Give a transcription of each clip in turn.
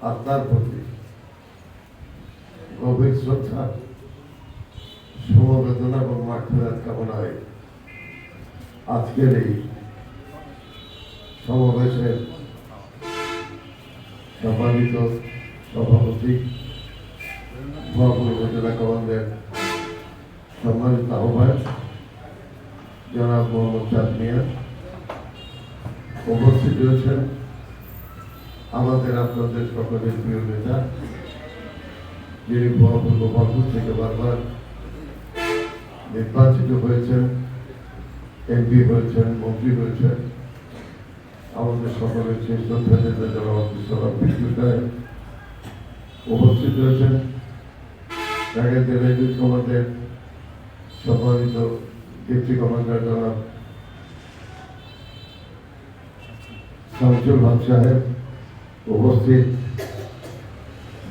আত্মার প্রতি গভীর শ্রদ্ধা, সমবেদনা এবং মাগফিরাত কামনায় আজকের এই সমাবেশের সম্মানিত সভাপতি উপজেলা কমান্ডের সম্মানিত আহ্বায়ক জনাব মোহাম্মদ চাঁদ মিয়া, উপস্থিত রয়েছেন আমাদের আপনাদের সকলের প্রিয় নেতা, যিনি গোপালপুর থেকে বারবার নির্বাচিত হয়েছেন, এমপি হয়েছেন, মন্ত্রী হয়েছেন, আমাদের সকলের সেই শ্রদ্ধা নেতা জনাব আব্দুল সালাম বিদ্যুৎ সাহেব উপস্থিত রয়েছেন, ঢাকা জেলা ইউথ কমান্ডের সম্মানিত ডেপুটি কমান্ডার জনাব শামসুল হক সাহেব, উপস্থিত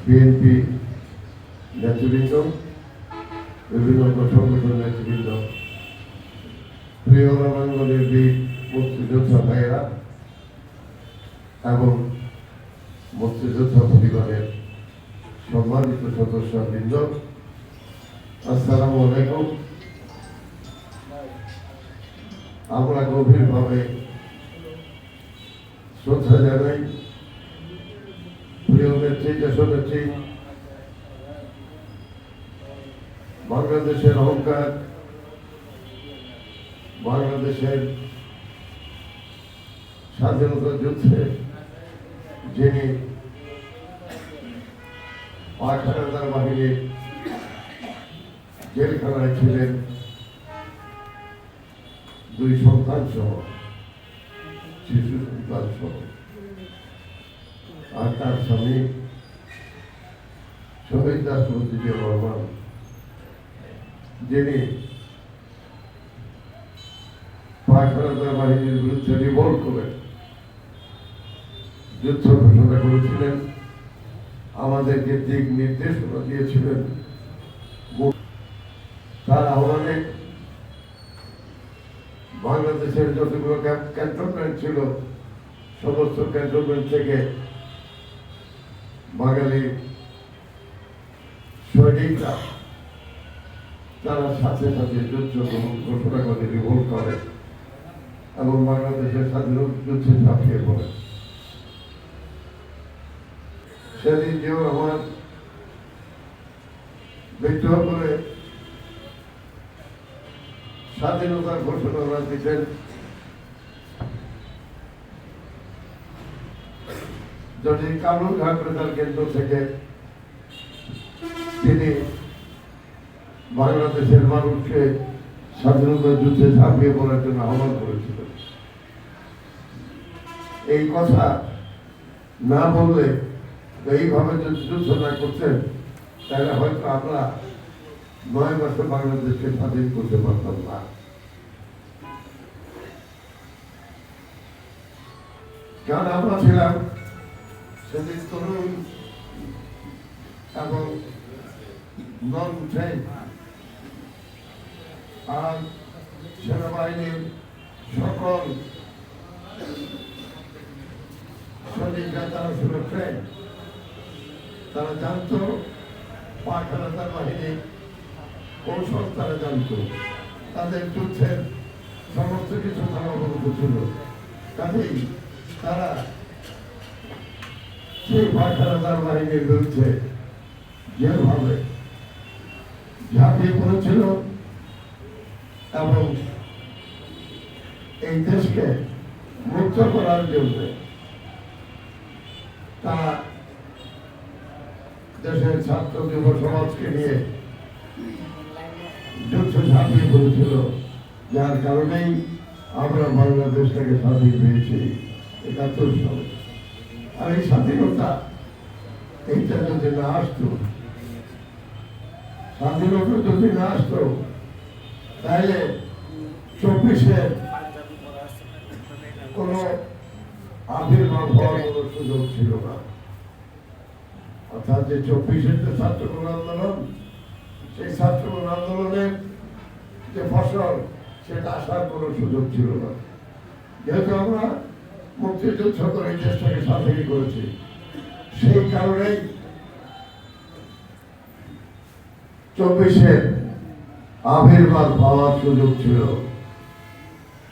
বিএনপি নেতৃবৃন্দ, বিভিন্ন সংগঠন নেতৃবৃন্দ, প্রিয় রণাঙ্গনের বীর মুক্তিযোদ্ধা ভাইয়েরা এবং মুক্তিযোদ্ধা পরিবারের সম্মানিত সদস্যবৃন্দ, আসসালামু আলাইকুম। আমরা গভীরভাবে শ্রদ্ধা জানাই প্রিয় নেত্রী, দেশনেত্রী, বাংলাদেশের অহংকার, বাংলাদেশের স্বাধীনতা যুদ্ধে যিনি পাক হানাদার বাহিনীর জেলখানায় ছিলেন, দুই সন্তান সহ, শিশু সন্তান সহ, আর তার স্বামী শহীদ রাষ্ট্রপতি জিয়াউর রহমান, যিনি পাক হানাদার বাহিনীর বিরুদ্ধে রিভোল্ট করে যুদ্ধ ঘোষণা করেছিলেন, আমাদেরকে দিক নির্দেশনা দিয়েছিলেন। তার আহ্বানে বাংলাদেশের যতগুলো ক্যান্টনমেন্ট ছিল, সমস্ত ক্যান্টনমেন্ট থেকে বাঙালি সৈনিকরা তারা সাথে সাথে যুদ্ধ ঘোষণা করে রিভোল্ট করে এবং বাংলাদেশের স্বাধীনতা যুদ্ধে ঝাঁপিয়ে পড়ে। সেদিন জিয়াউর রহমান বিদ্রোহ করে স্বাধীনতার ঘোষণা দিতেন। যদি কালুরঘাট বেতার কেন্দ্র থেকে তিনি বাংলাদেশের মানুষকে স্বাধীনতা যুদ্ধে ঝাঁপিয়ে পড়ার জন্য আহ্বান করেছিলেন। এই কথা না বললে, এইভাবে যদি যুদ্ধ না করতেন, তাহলে হয়তো আমরা 9 মাসে বাংলাদেশকে স্বাধীন করতে পারতাম না। কারণ আমরা ছিলাম সেদিন তরুণ এবং নন ট্রেন, আর সেনাবাহিনীর সকল সৈনিকরা তারা ছিল ট্রেন। তারা জানত পাক হানাদার বাহিনীর কৌশল, তারা জানত তাদের যুদ্ধের সমস্ত কিছু তারা অবগত ছিল। কাজেই তারা সেই পাক হানাদার বাহিনীর বিরুদ্ধে যেভাবে ঝাঁপিয়ে পড়েছিল এবং এই দেশকে মুক্ত করার জন্য তারা দেশের ছাত্র যুব সমাজকে নিয়ে যুদ্ধ ঝাঁপিয়ে পড়েছিল, যার কারণেই আমরা বাংলাদেশটাকে স্বাধীন পেয়েছি 71 সালে। আর এই স্বাধীনতা, এইটা যদি না আসতো, স্বাধীনতা যদি না আসতো, তাহলে 24-এর কোন আবির্ভাব হওয়ার কোন সুযোগ ছিল না। অর্থাৎ যে 24-এর যে ছাত্রগণ আন্দোলন, সেই ছাত্রগণ আন্দোলনের যে ফসল, সেটা আসার কোনো সুযোগ ছিল না। যেহেতু আমরা মুক্তিযুদ্ধ করে দেশটাকে স্বাধীন করেছি, সেই কারণেই 24-এর আবির্ভাব পাওয়ার সুযোগ ছিল।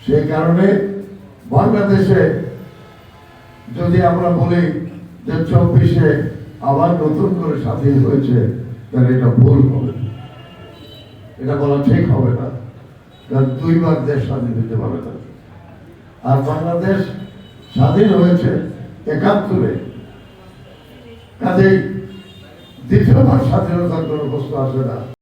সেই কারণে বাংলাদেশে যদি আমরা বলি যে 24-এ আবার নতুন করে স্বাধীন হয়েছে, তাহলে এটা ভুল হবে, এটা বলা ঠিক হবে না। কারণ দুইবার দেশ স্বাধীন হতে পারে না। আর বাংলাদেশ স্বাধীন হয়েছে 71-এ, কাজেই দ্বিতীয়বার স্বাধীনতার কোনো প্রশ্ন আসে না।